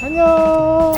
안녕.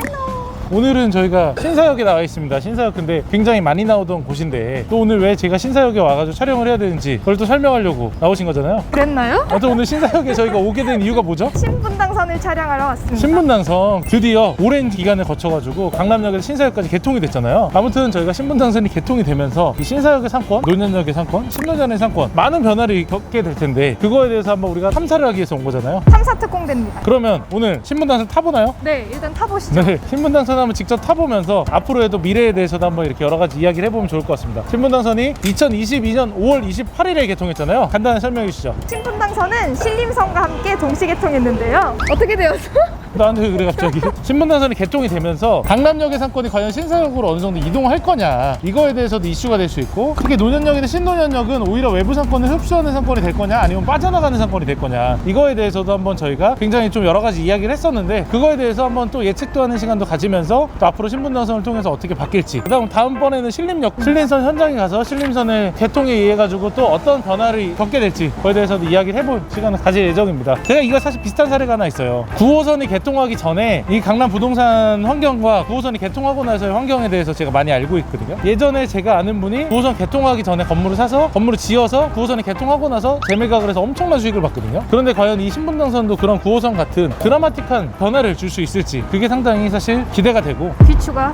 오늘은 저희가 신사역에 나와 있습니다. 신사역 근데 굉장히 많이 나오던 곳인데 또 오늘 왜 제가 신사역에 와가지고 촬영을 해야 되는지 그걸 또 설명하려고 나오신 거잖아요. 그랬나요? 아무튼 오늘 신사역에 저희가 오게 된 이유가 뭐죠? 신분당선을 촬영하러 왔습니다. 신분당선 드디어 오랜 기간을 거쳐가지고 강남역에서 신사역까지 개통이 됐잖아요. 아무튼 저희가 신분당선이 개통이 되면서 이 신사역의 상권, 노년역의 상권, 신노년의 상권 많은 변화를 겪게 될 텐데 그거에 대해서 한번 우리가 탐사를 하기 위해서 온 거잖아요. 탐사 특공대입니다. 그러면 오늘 신분당선 타보나요? 네, 일단 타보시죠. 네, 신분당선 한번 직접 타보면서 앞으로에도 미래에 대해서도 한번 이렇게 여러 가지 이야기를 해보면 좋을 것 같습니다. 신분당선이 2022년 5월 28일에 개통했잖아요. 간단히 설명해 주시죠. 신분당선은 신림선과 함께 동시 개통했는데요. 어떻게 되었어? 나한테 왜 그래 갑자기? 신분당선이 개통이 되면서 강남역의 상권이 과연 신사역으로 어느 정도 이동할 거냐 이거에 대해서도 이슈가 될 수 있고 그게 노년역이나 신노년역은 오히려 외부 상권을 흡수하는 상권이 될 거냐 아니면 빠져나가는 상권이 될 거냐 이거에 대해서도 한번 저희가 굉장히 좀 여러 가지 이야기를 했었는데 그거에 대해서 한번 또 예측도 하는 시간도 가지면서 또 앞으로 신분당선을 통해서 어떻게 바뀔지 그다음 다음번에는 신림선 현장에 가서 신림선의 개통에 의해 가지고 또 어떤 변화를 겪게 될지 그거에 대해서도 이야기를 해볼 시간을 가질 예정입니다. 제가 이거 사실 비슷한 사례가 하나 있어요. 9호선이 개통하기 전에 이 강남 부동산 환경과 9호선이 개통하고 나서의 환경에 대해서 제가 많이 알고 있거든요. 예전에 제가 아는 분이 9호선 개통하기 전에 건물을 사서 건물을 지어서 9호선이 개통하고 나서 재매각을 해서 엄청난 수익을 받거든요. 그런데 과연 이 신분당선도 그런 9호선 같은 드라마틱한 변화를 줄 수 있을지 그게 상당히 사실 기대가 되고 귀추가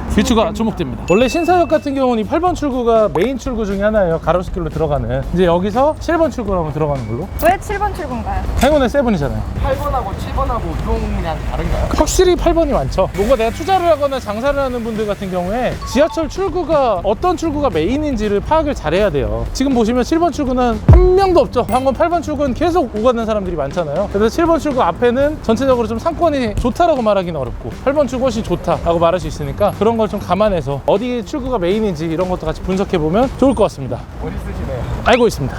주목됩니다. 원래 신사역 같은 경우는 이 8번 출구가 메인 출구 중에 하나예요. 가로수길로 들어가는. 이제 여기서 7번 출구로 한번 들어가는 걸로. 왜 7번 출구인가요? 행운의 세븐이잖아요. 8번하고 7번하고 이동량 다른가요? 확실히 8번이 많죠. 뭔가 내가 투자를 하거나 장사를 하는 분들 같은 경우에 지하철 출구가 어떤 출구가 메인인지를 파악을 잘해야 돼요. 지금 보시면 7번 출구는 한 명도 없죠. 방금 8번 출구는 계속 오가는 사람들이 많잖아요. 그래서 7번 출구 앞에는 전체적으로 좀 상권이 좋다라고 말하기는 어렵고 8번 출구 훨씬 좋다라고 말할 수 있으니까 그런 걸 좀 감안해서 어디 출구가 메인인지 이런 것도 같이 분석해보면 좋을 것 같습니다. 어디 쓰시네요? 알고 있습니다.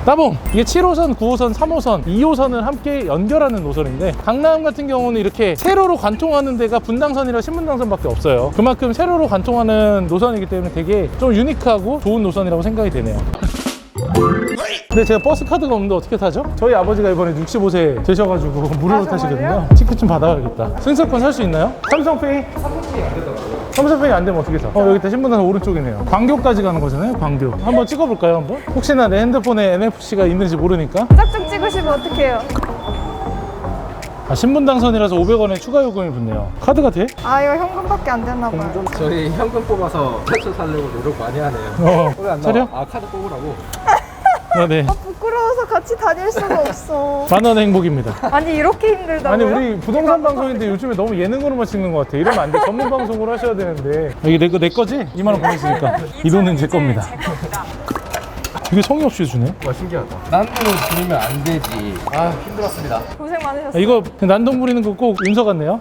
따봉! 이게 7호선, 9호선, 3호선, 2호선을 함께 연결하는 노선인데 강남 같은 경우는 이렇게 세로로 관통하는 데가 분당선이랑 신분당선밖에 없어요. 그만큼 세로로 관통하는 노선이기 때문에 되게 좀 유니크하고 좋은 노선이라고 생각이 되네요. 근데 제가 버스 카드가 없는데 어떻게 타죠? 저희 아버지가 이번에 65세 되셔가지고 무료로 타시거든요. 티켓 좀 받아야겠다. 승차권 살 수 있나요? 삼성페이? 삼성페이 안 되면 어떻게 사? 여기 다 신분당선 오른쪽이네요. 광교까지 가는 거잖아요. 광교. 한번 찍어볼까요? 한번? 혹시나 내 핸드폰에 NFC가 있는지 모르니까. 짝짝 찍으시면 어떡해요? 신분당선이라서 500원에 추가 요금이 붙네요. 카드가 돼? 아, 이거 현금밖에 안 됐나 봐요. 저희 현금 뽑아서 차차 살려고 노력 많이 하네요. 왜 안 차려? 나와? 아, 카드 뽑으라고? 네. 아, 부끄러워서 같이 다닐 수가 없어. 만원의 행복입니다. 아니, 이렇게 힘들다고요? 아니 우리 부동산 방송인데 요즘에 너무 예능으로만 찍는 것 같아. 이러면 안 돼. 전문 방송으로 하셔야 되는데. 이게 내 거지? 2만원 보냈으니까. 이 돈은 제 겁니다. 되게 성의 없이 주네. 와, 신기하다. 난동을 부리면 안 되지. 아, 힘들었습니다. 고생 많으셨어요. 이거 난동 부리는 거 꼭 윤서 같네요.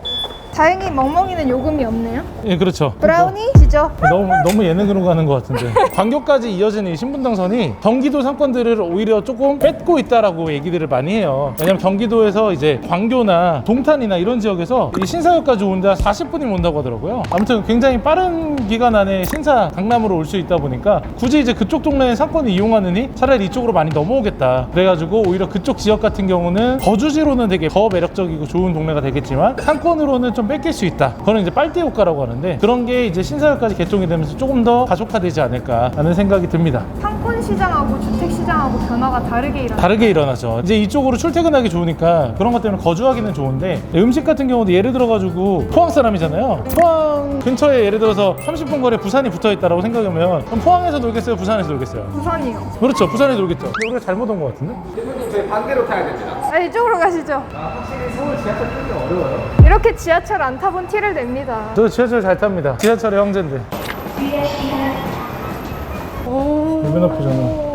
다행히 멍멍이는 요금이 없네요. 예, 그렇죠. 브라우니 지죠. 너무 예능으로 가는 것 같은데. 광교까지 이어지는 이 신분당선이 경기도 상권들을 오히려 조금 뺏고 있다라고 얘기들을 많이 해요. 왜냐면 경기도에서 이제 광교나 동탄이나 이런 지역에서 이 신사역까지 오는데 40분이면 온다고 하더라고요. 아무튼 굉장히 빠른 기간 안에 신사 강남으로 올 수 있다 보니까 굳이 이제 그쪽 동네의 상권을 이용하느니 차라리 이쪽으로 많이 넘어오겠다. 그래가지고 오히려 그쪽 지역 같은 경우는 거주지로는 되게 더 매력적이고 좋은 동네가 되겠지만 상권으로는 좀 뺏길 수 있다. 그거는 이제 빨대 효과라고 하는데 그런 게 이제 신사역까지 개통이 되면서 조금 더 가속화되지 않을까라는 생각이 듭니다. 상권 시장하고 주택 시장하고 변화가 다르게 일어나죠. 이제 이쪽으로 출퇴근하기 좋으니까 그런 것 때문에 거주하기는 좋은데 음식 같은 경우도 예를 들어가지고 포항 사람이잖아요. 포항 근처에 예를 들어서 30분 거리에 부산이 붙어있다라고 생각하면 그럼 포항에서 놀겠어요? 부산에서 놀겠어요? 부산이요. 그렇죠. 부산에서 놀겠죠. 우리가 잘못 온 것 같은데? 대표님, 저희 반대로 타야 됩니다. 아, 이쪽으로 가시죠. 확실히 서울 지하철 타기 어려워요. 이렇게 지하철 안 타본 티를 냅니다. 저 지하철 잘 탑니다. 지하철의 형제인데. 오. 유명 앞이잖아.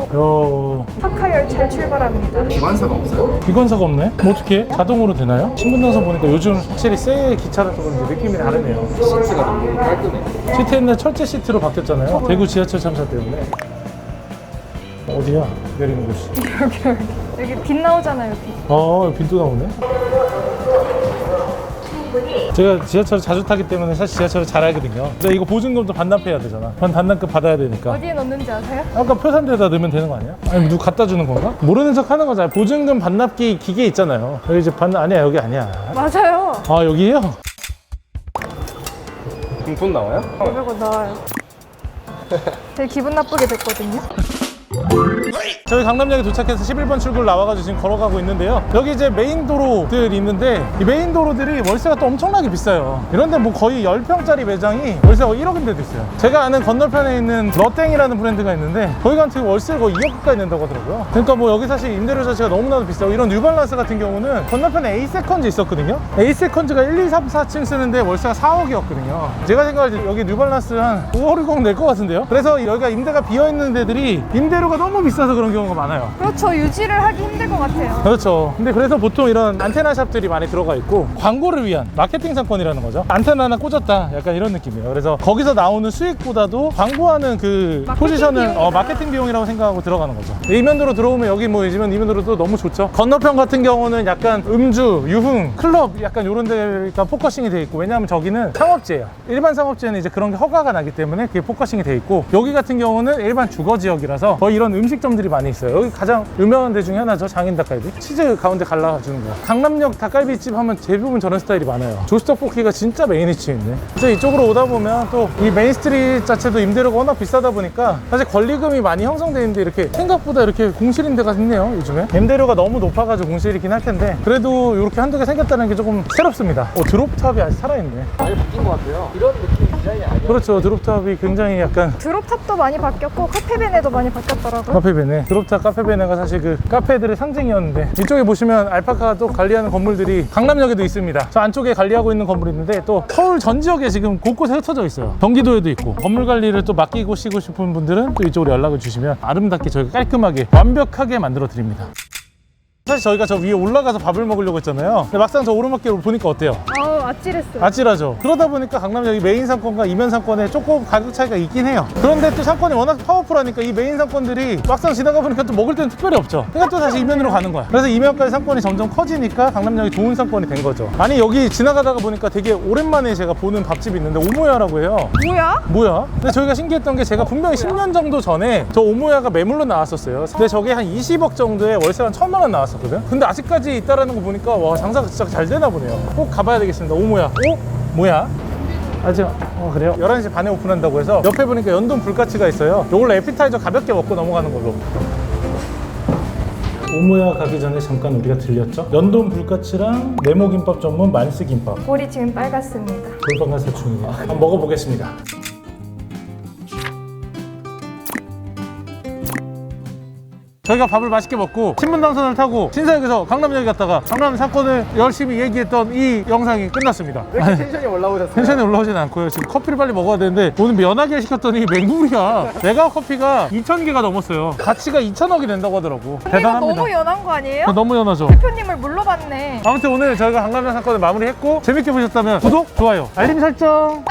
파카열차 출발합니다. 기관사가 없어요. 기관사가 없네? 뭐 어떻게 자동으로 되나요? 신분당선 보니까 요즘 확실히 새 기차라서 그런지 느낌이 다르네요. 시트가 너무 깔끔해. 시트 옛날 철제 시트로 바뀌었잖아요. 대구 지하철 참사 때문에. 어디야? 내리는 곳이. 여기 빛 나오잖아요, 빛. 빈도 나오네. 제가 지하철을 자주 타기 때문에 사실 지하철을 잘 알거든요. 근데 이거 보증금도 반납해야 되잖아. 반납금 받아야 되니까. 어디에 넣는지 아세요? 아까 표산대에다 넣으면 되는 거 아니야? 아니 누구 갖다 주는 건가? 모르는 척 하는 거잖아. 보증금 반납기 기계 있잖아요. 여기 이제 아니야 여기 아니야. 맞아요. 아 여기에요? 그럼 돈 나와요? 500원 나와요. 되게 기분 나쁘게 됐거든요. 저희 강남역에 도착해서 11번 출구를 나와가지고 지금 걸어가고 있는데요. 여기 이제 메인 도로들이 있는데 이 메인 도로들이 월세가 또 엄청나게 비싸요. 이런데 뭐 거의 10평짜리 매장이 월세가 1억인데도 있어요. 제가 아는 건너편에 있는 러땡이라는 브랜드가 있는데 거기 같은 경우 월세가 거의 2억 가까이 낸다고 하더라고요. 그러니까 뭐 여기 사실 임대료 자체가 너무나도 비싸고 이런 뉴발란스 같은 경우는 건너편에 A세컨즈 있었거든요. A세컨즈가 1, 2, 3, 4층 쓰는데 월세가 4억이었거든요. 제가 생각할 때 여기 뉴발란스 한 5억, 6억 낼 것 같은데요. 그래서 여기가 임대가 비어있는 데들이 임대료가 너무 비싸서 그런 경우가 많아요. 그렇죠. 유지를 하기 힘들 것 같아요. 그렇죠. 근데 그래서 보통 이런 안테나 샵들이 많이 들어가 있고 광고를 위한 마케팅 상권이라는 거죠. 안테나 하나 꽂았다 약간 이런 느낌이에요. 그래서 거기서 나오는 수익보다도 광고하는 그 마케팅 포지션을 비용이다. 마케팅 비용이라고 생각하고 들어가는 거죠. 이면도로 들어오면 여기 뭐 이면도로도 너무 좋죠. 건너편 같은 경우는 약간 음주, 유흥, 클럽 약간 이런 데가 포커싱이 돼 있고, 왜냐하면 저기는 상업지예요. 일반 상업지에는 이제 그런 게 허가가 나기 때문에 그게 포커싱이 돼 있고, 여기 같은 경우는 일반 주거 지역이라서 거의 이런 음식점들이 많이 있어요. 여기 가장 유명한 데 중에 하나죠. 장인 닭갈비. 치즈 가운데 갈라주는 거. 강남역 닭갈비집 하면 대부분 저런 스타일이 많아요. 조스떡볶이가 진짜 메인 위치에 있네. 그래서 이쪽으로 오다 보면 또 이 메인스트리트 자체도 임대료가 워낙 비싸다 보니까 사실 권리금이 많이 형성돼 있는데 이렇게 생각보다 이렇게 공실인 데가 있네요. 요즘에 임대료가 너무 높아가지고 공실이긴 할 텐데 그래도 이렇게 한두 개 생겼다는 게 조금 새롭습니다. 드롭탑이 아직 살아있네. 많이 바뀐 것 같아요. 이런 느낌 디자인이 아니에요. 그렇죠. 드롭탑이 굉장히 약간 드롭탑도 많이 바뀌었고 카페베네도 많이 바뀌었더라고요. 카페베네. 드롭탑 카페베네가 사실 그 카페들의 상징이었는데, 이쪽에 보시면 알파카도 관리하는 건물들이 강남역에도 있습니다. 저 안쪽에 관리하고 있는 건물이 있는데 또 서울 전 지역에 지금 곳곳에 흩어져 있어요. 경기도에도 있고. 건물 관리를 또 맡기고 쉬고 싶은 분들은 또 이쪽으로 연락을 주시면 아름답게 저희가 깔끔하게 완벽하게 만들어 드립니다. 사실 저희가 저 위에 올라가서 밥을 먹으려고 했잖아요. 근데 막상 저 오르막길을 보니까 어때요? 아찔했어요. 아찔하죠. 그러다 보니까 강남역이 메인 상권과 이면 상권에 조금 가격 차이가 있긴 해요. 그런데 또 상권이 워낙 파워풀하니까 이 메인 상권들이 막상 지나가 보니까 또 먹을 때는 특별히 없죠. 그러니까 또 다시 이면으로 가는 거야. 그래서 이면까지 상권이 점점 커지니까 강남역이 좋은 상권이 된 거죠. 아니 여기 지나가다가 보니까 되게 오랜만에 제가 보는 밥집이 있는데 오모야라고 해요. 뭐야? 근데 저희가 신기했던 게 제가 분명히 10년 정도 전에 저 오모야가 매물로 나왔었어요. 근데 저게 한 20억 정도에 월세가 한 1,000만 원 나왔었거든. 근데 아직까지 있다라는 거 보니까 와, 장사가 진짜 잘 되나 보네요. 꼭 가봐야 되겠습니다. 오모야. 뭐야? 아직 그래요? 11시 반에 오픈한다고 해서 옆에 보니까 연돈 불까치가 있어요. 요걸로 에피타이저 가볍게 먹고 넘어가는 걸로. 오모야 가기 전에 잠깐 우리가 들렸죠? 연돈 불까치랑 네모김밥 전문 만스김밥. 볼이 지금 빨갛습니다. 돌방가 사춘이네요. 한번 먹어보겠습니다. 저희가 밥을 맛있게 먹고 신분당선을 타고 신사역에서 강남역에 갔다가 강남 사건을 열심히 얘기했던 이 영상이 끝났습니다. 왜 이렇게 텐션이 올라오셨어요? 텐션이 올라오진 않고요. 지금 커피를 빨리 먹어야 되는데 오늘 연하게 시켰더니 맹물이야. 메가 커피가 2,000개가 넘었어요. 가치가 2,000억이 된다고 하더라고. 이거 대단합니다. 너무 연한 거 아니에요? 너무 연하죠. 대표님을 물러봤네. 아무튼 오늘 저희가 강남역 사건을 마무리했고 재밌게 보셨다면 구독, 좋아요, 알림 설정